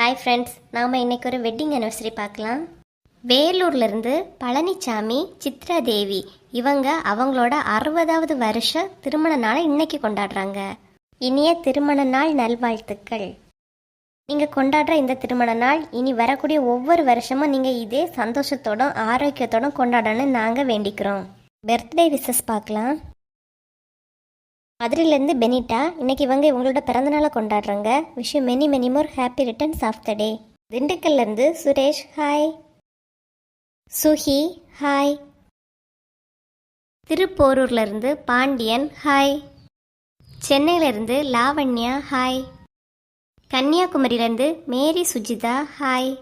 Hi friends, நாம் இன்னைக்கு ஒரு வெட்டிங் அனிவர்சரி பார்க்கலாம். வேலூர்லேருந்து பழனிசாமி சித்ரா தேவி இவங்க அவங்களோட 60வது வருஷ திருமண நாளை இன்னைக்கு கொண்டாடுறாங்க. இனிய திருமண நாள் நல்வாழ்த்துக்கள். நீங்கள் கொண்டாடுற இந்த திருமண நாள் இனி வரக்கூடிய ஒவ்வொரு வருஷமும் நீங்கள் இதே சந்தோஷத்தோடும் ஆரோக்கியத்தோடும் கொண்டாடணும்னு நாங்கள் வேண்டிக்கிறோம். பர்த்டே விஷஸ் பார்க்கலாம். மதுரையிலேருந்து பெனிட்டா இன்னைக்கு இவங்களோட பிறந்தநாளை கொண்டாடுறாங்க. Wish you many many more happy returns of the day. திண்டுக்கல்லேருந்து சுரேஷ் ஹாய். சுஹி ஹாய். திருப்போரூர்லேருந்து பாண்டியன் ஹாய். சென்னையிலேருந்து லாவண்யா ஹாய். கன்னியாகுமரியிலேருந்து மேரி சுஜிதா ஹாய்.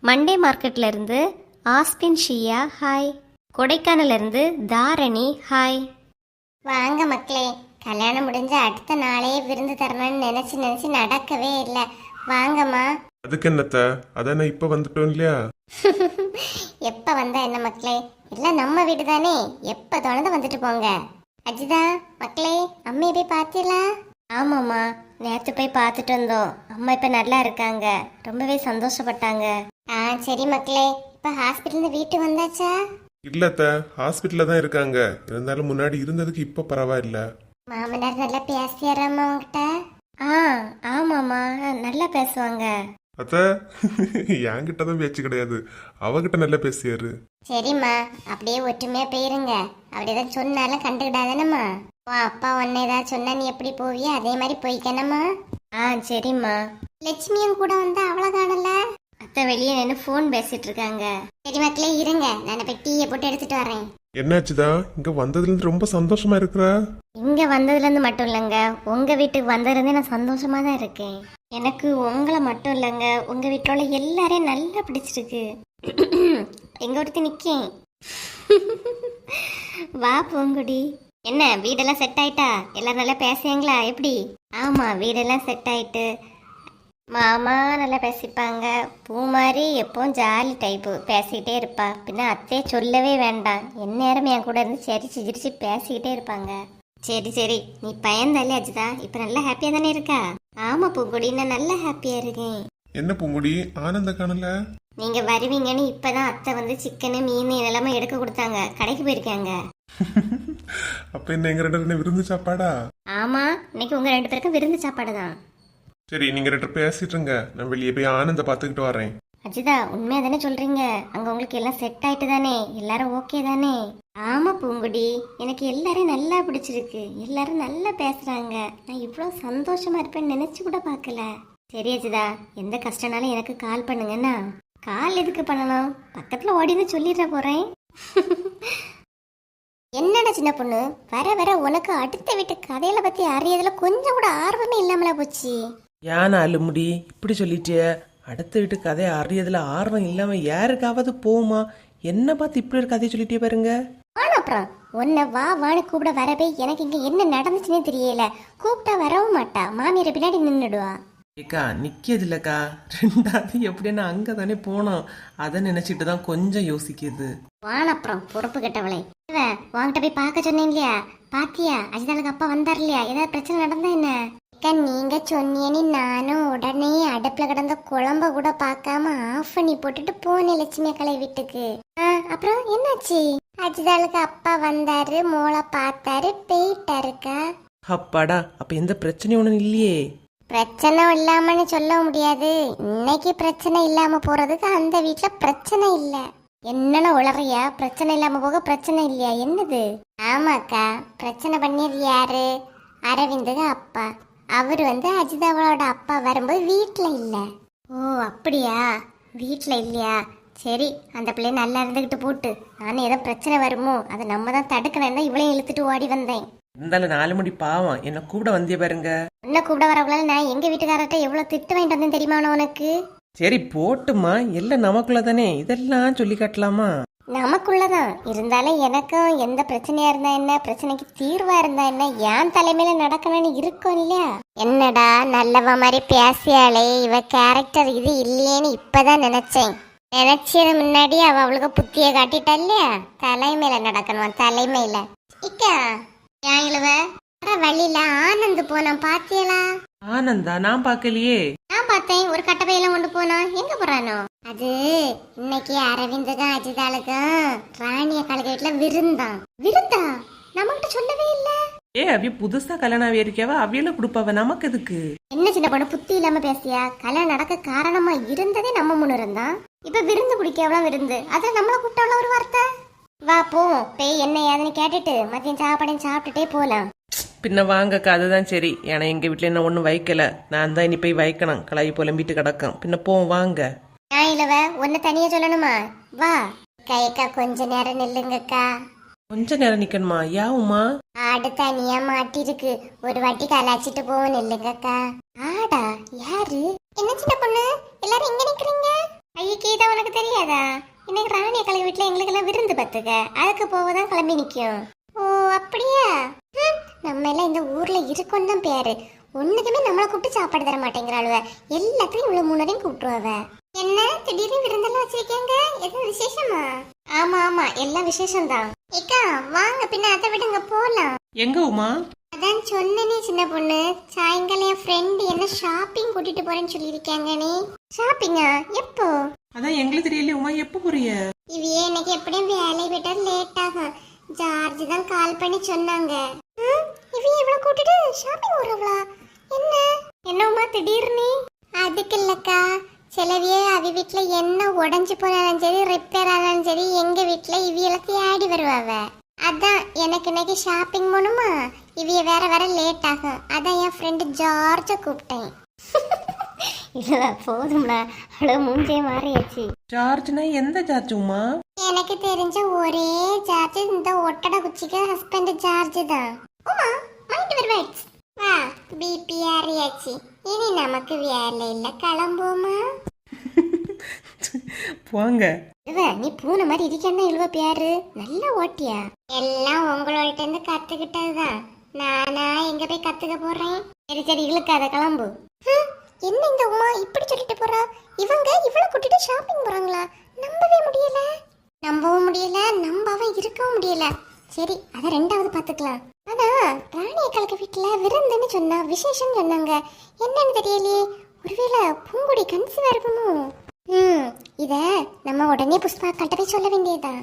மண்டே மார்க்கெட்லேருந்து ஆஸ்பின் ஷியா ஹாய். கொடைக்கானலேருந்து தாரணி ஹாய். வாங்க மக்களே, கல்யாணம் முடிஞ்ச அடுத்த நாளே விருந்து தரணும்னு நினைச்சு நடக்கவே இல்லை. வாங்கம்மா. அதுக்கு என்னத்த, அதானே இப்ப வந்துட்டோம் இல்லையா? எப்ப வந்தா என்ன மக்களே, எல்லாம் நம்ம வீடு தானே, எப்ப தோணுது வந்துட்டு போங்க. அஜிதா மக்களே, அம்மையை போய் பார்த்தீங்களா? ஆமாம்மா, நேற்று போய் பார்த்துட்டு வந்தோம். அம்மா இப்போ நல்லா இருக்காங்க, ரொம்பவே சந்தோஷப்பட்டாங்க. சரி மக்களே, இப்ப ஹாஸ்பிட்டல் வீட்டுக்கு வந்தாச்சா? இல்லத்த, ஹாஸ்பிட்டல்ல தான் இருக்காங்க. இருந்தாலும் முன்னாடி இருந்ததுக்கு இப்ப பரவாயில்ல. மாமனார் நல்லா பேசியாராமா உங்ககிட்ட? ஆமாம்மா, நல்லா பேசுவாங்க. அத்த, என்கிட்ட தான் பேச்சு கிடையாது, அவகிட்ட நல்லா பேசியாரு. சரிம்மா, அப்படியே ஒற்றுமையா போயிருங்க. அப்படியேதான் சொன்னாலும் கண்டுக்கிடாதானம்மா. அப்பா உன்னை ஏதாவது சொன்னா நீ எப்படி போவியா, அதே மாதிரி போய்க்கணுமா? சரிம்மா. லட்சுமியும் கூட வந்தா அவ்வளோ காணல. அத்தை வெளியே நின்று ஃபோன் பேசிட்டு இருக்காங்க. சரி மக்களே இருங்க, நான் போய் டீயை போட்டு எடுத்துட்டு வரேன். என்னாச்சுதா, இங்க வந்ததுல இருந்து ரொம்ப சந்தோஷமா இருக்கிற? இங்க வந்ததுலேருந்து மட்டும் இல்லைங்க, உங்க வீட்டுக்கு வந்ததுலேருந்தே நான் சந்தோஷமா தான் இருக்கேன். எனக்கு உங்களை மட்டும் இல்லைங்க, உங்க வீட்டில் உள்ள எல்லாரையும் நல்லா பிடிச்சிருக்கு. எங்க ஒருத்தி நிக்கேன். வா பூங்குடி. என்ன வீடெல்லாம் செட் ஆயிட்டா? எல்லாரும் நல்லா பேசுவீங்களா? எப்படி? ஆமா, வீடெல்லாம் செட் ஆயிட்டு. மாமா நல்லா பேசிப்பாங்க. பூமாரி எப்பவும் ஜாலி டைப்பு, பேசிக்கிட்டே இருப்பா. பின்ன அத்தையே சொல்லவே வேண்டாம், எந்நேரம் என் கூட இருந்து சிரிச்சு சிரிச்சு பேசிக்கிட்டே இருப்பாங்க. சரி சரி, நீ பயந்தாலே அஜிதா, இப்ப நல்லா ஹாப்பியா தானே இருக்கா? ஆமா பூங்குடி, நான் நல்லா ஹாப்பியா இருக்கேன். என்ன பூங்குடி, ஆனந்த காணல? நீங்க வருவீங்கன்னு இப்பதான் அத்தை வந்து சிக்கனு மீன் இதெல்லாமே எடுக்க கொடுத்தாங்க, கடைக்கு போயிருக்காங்க. அப்ப என்ன எங்க ரெண்டு பேரும் விருந்து சாப்பாடா? ஆமா, இன்னைக்கு உங்க 2 பேருக்கும் விருந்து சாப்பாடு தான். சரி, நீங்க ரெண்டு பேசிட்டு இருங்க, நான் வெளியே போய் ஆனந்த பாத்துக்கிட்டு வரேன். அஜிதா, உண்மையா தானே சொல்றீங்க? அங்க உங்களுக்கு எல்லாம் செட் ஆயிட்டு தானே? எல்லாரும் ஓகே தானே? ஆமா பூங்குடி, எனக்கு எல்லாரையும் நல்லா பிடிச்சிருக்கு. எல்லாரும் நல்லா பேசுறாங்க. நான் இவ்வளவு சந்தோஷமா இருப்பேன்னு நினைச்சு கூட பார்க்கல. சரி அஜிதா, எந்த கஷ்டம்னாலும் எனக்கு கால் பண்ணுங்கன்னா. கால் எதுக்கு பண்ணணும்? பக்கத்துல ஓடின்னு சொல்லிடுற போறேன். என்னடா சின்ன பொண்ணு, வர வர உனக்கு அடுத்த வீட்டு கதையில பத்தி அறியதுல கொஞ்சம் கூட ஆர்வமே இல்லாமல போச்சு. யானை அழுமுடி, இப்படி சொல்லிட்டிய? அடுத்த வீட்டு கதையை அறியதுல ஆர்வம் இல்லாம யாருக்காவது போகுமா? என்ன பார்த்து இப்படி ஒரு கதையை சொல்லிட்டே பாருங்க. ஆனா அப்புறம் உன்னை வா வான்னு கூப்பிட வரவே எனக்கு இங்க என்ன நடந்துச்சுன்னே தெரியல. கூப்பிட்டா வரவும் மாட்டா, மாமியார் பின்னாடி நின்றுடுவா. ஏக்கா நிக்கிறது இல்லக்கா, 2வது எப்படின்னா அங்க தானே போனோம், அதை நினைச்சிட்டு தான் கொஞ்சம் யோசிக்குது. வானப்புறம் பொறுப்பு கெட்டவளை. இவன் உன்கிட்ட போய் பார்க்க சொன்னேன் இல்லையா? பாத்தியா அஜிதாளுக்கு அப்பா வந்தார் இல்லையா? ஏதாவது பிரச்சனை நடந்தா என்ன? நீங்க சொன்னீன்னு நானும் உடனே அடுப்புல கிடந்த குழம்ப கூட பார்க்காம ஆஃப் பண்ணி போட்டுட்டு போனேன் லட்சுமி அக்கலை வீட்டுக்கு. அப்புறம் என்னாச்சு? அஜிதாளுக்கு அப்பா வந்தாரு, மோளை பார்த்தாரு, போயிட்டாருக்கா. அப்பாடா, அப்ப எந்த பிரச்சனையும் ஒண்ணும் இல்லையே? பிரச்சனை இல்லாமன்னு சொல்ல முடியாது. இன்னைக்கு பிரச்சனை இல்லாம போறதுக்கு அந்த வீட்டுல பிரச்சனை இல்ல. என்னன்னு உளறியா? பிரச்சனை இல்லாம போக பிரச்சனை இல்லையா? என்னது? ஆமாக்கா, பிரச்சனை பண்ணியது யாரு? அரவிந்துக்கு அப்பா. அவர் வந்து அஜிதாவோட அப்பா வரும்போது வீட்டுல இல்ல. ஓ அப்படியா? வீட்டுல இல்லையா? சரி, அந்த பிள்ளை நல்லா இருந்துகிட்டு போட்டு. நானும் ஏதோ பிரச்சனை வருமோ, அதை நம்ம தான் தடுக்கணும் தான் இவளையும் இழுத்துட்டு ஓடி வந்தேன். இருந்தாலும் 4 மணி பாவம், என்ன கூப்பிட வந்திய பாருங்க. உன்னை கூப்பிட வரவங்களால நான் எங்க வீட்டுக்காரர்கிட்ட எவ்வளவு திட்டு வாங்கிட்டு வந்தேன் தெரியுமா உனக்கு? சரி போட்டுமா, எல்லாம் நமக்குள்ள தானே, இதெல்லாம் சொல்லி காட்டலாமா? நமக்குள்ளதான் இருந்தாலும் எனக்கும் எந்த பிரச்சனையா இருந்தா என்ன, பிரச்சனைக்கு தீர்வா இருந்தா என்ன, என் தலைமையில நடக்கணும்னு இருக்கும் இல்லையா? என்னடா நல்லவ மாதிரி பேசியாலே, இவ கேரக்டர் இது இல்லையேன்னு இப்பதான் நினைச்சேன். நினைச்சது முன்னாடி அவளுக்கு புத்திய காட்டிட்டா இல்லையா? தலைமையில நடக்கணும், தலைமையில. இக்கா ஏன் இழுவ? வழியில ஆனந்த் போனோம், பாத்தியலா? ஆனந்தா? நான் பார்க்கலையே. நான் பார்த்தேன் ஒரு கட்டப்பையெல்லாம் கொண்டு போனா எங்க போறானோ அது இன்னைக்கு அரவிந்துக்கும் அஜிதாளுக்கும் ராணிய கலக வீட்டுல விருந்தா நம்மகிட்ட சொல்லவே இல்ல. அவிய புதுசா கல்யாணம் ஆகியிருக்கவா அவியல கொடுப்பாவ நமக்கு எதுக்கு? என்ன சின்ன பொண்ணு புத்தி இல்லாம பேசியா? கல்யாணம் நடக்க காரணமா இருந்ததே நம்ம முன்னு இருந்தான். இப்ப விருந்து குடிக்கவளா விருந்து, அத நம்மள கூப்பிட்டாவளா ஒரு வார்த்தை? வா போவோம், போய் என்ன ஏதுன்னு கேட்டுட்டு மதியம் சாப்பாடையும் சாப்பிட்டுட்டே போலாம். பின்ன வாங்கக்கா, அதுதான் சரி. ஏன்னா எங்க வீட்டுல என்ன ஒண்ணும் வைக்கல, நான் தான் இனி போய் வைக்கணும். கலாய் புலம்பிட்டு கிடக்கும். பின்ன போவோம் வாங்க. நான் இல்லவ ஒன்னு தனியா சொல்லணுமா? வா கையக்கா கொஞ்ச நேரம் நில்லுங்கக்கா. கொஞ்ச நேரம் நிக்கணுமா? யாவுமா? ஆடு தனியா மாட்டிருக்கு, ஒரு வாட்டி கலாச்சிட்டு போவோம் நில்லுங்கக்கா. ஆடா? யாரு? என்ன சின்ன பொண்ணு எல்லாரும் இங்க நிக்கிறீங்க? ஐயா கீதா உனக்கு தெரியாதா? இன்னைக்கு ராணிய கலக வீட்டுல எங்களுக்கு எல்லாம் விருந்து பத்துக்க, அதுக்கு போவதான் கிளம்பி நிக்கும். ஓ அப்படியா? நம்ம எல்லாம் இந்த ஊர்ல இருக்கோன்னு தான் பேரு, ஒண்ணுக்குமே நம்மளை கூப்பிட்டு சாப்பாடு தர மாட்டேங்கிறாளுவ. எல்லாத்தையும் இவ்வளவு முன்னரையும் கூப்பிட்டுருவ. என்ன திடீர்னு விருந்தெல்லாம் வச்சிருக்கீங்க? எதுவும் விசேஷமா? ஆமா ஆமா எல்லாம் விசேஷம்தான். ஏக்கா வாங்க, பின்ன அதை விடுங்க போலாம். எங்க உமா? அதான் சொன்னனே சின்ன பொண்ணு, சாயங்காலம் என் ஃப்ரெண்ட் என்ன ஷாப்பிங் கூட்டிட்டு போறேன்னு சொல்லியிருக்காங்க. நீ ஷாப்பிங்கா? எப்போ? அதான் எங்களுக்கு தெரியல உமா, எப்ப போறிய? இவையே எனக்கு எப்படியும் வேலை விட்டா லேட் ஆகும். ஜார்ஜ் தான் கால் பண்ணி சொன்னாங்க. இவையே இவ்வளவு கூட்டிட்டு ஷாப்பிங் போறவளா? என்னம்மா திடீர்னு? அதுக்கு இல்லக்கா, சிலவியே அவ வீட்டுல என்ன உடஞ்சு போனாலும் சரி ரிப்பேர் ஆனாலும் சரி எங்க வீட்டுல இவியெல்லாம் ஆடி வருவாவ. அதான் எனக்கு இன்னைக்கு ஷாப்பிங் போகணுமா, இவிய வேற வேற லேட் ஆகும், அதான் என் ஃப்ரெண்டு ஜார்ஜ கூப்பிட்டேன். இல்ல போதும்ல, அவ்வளவு மூஞ்சே மாறியாச்சு. ஜார்ஜ்னா எந்த ஜார்ஜ் உமா? எனக்கு தெரிஞ்ச ஒரே ஜார்ஜ் இந்த ஒட்டட குச்சிக்கு ஹஸ்பண்ட் ஜார்ஜ் தான். உமா மைண்ட் வருவேட்ஸ். வா பிபி ஏறியாச்சு, இனி நமக்கு வேலை இல்ல, கிளம்புவோமா? போங்க. நீ பூனை மாதிரி இருக்கேன்னா இழுவ பேரு நல்லா ஓட்டியா? எல்லாம் உங்களோட இருந்து கத்துக்கிட்டதுதான், நானா எங்க போய் கத்துக்க போறேன்? சரி சரி இழுக்காத, கிளம்பு. என்ன இந்த உமா இப்படி சொல்லிட்டு போறா? இவங்க இவ்வளவு கூட்டிட்டு ஷாப்பிங் போறாங்களா? நம்பவும் முடியல, நம்பாம இருக்கவும் முடியல. சரி அத ரெண்டாவது பாத்துக்கலாம். ஆனா ராணிய கலக்க வீட்டுல விருந்துன்னு சொன்னா, விசேஷம் சொன்னாங்க, என்னன்னு தெரியலையே. ஒருவேளை பூங்குடி கன்சீவா இருக்குமோ? இத நம்ம உடனே புஷ்பா கட்ட போய் சொல்ல வேண்டியதுதான்.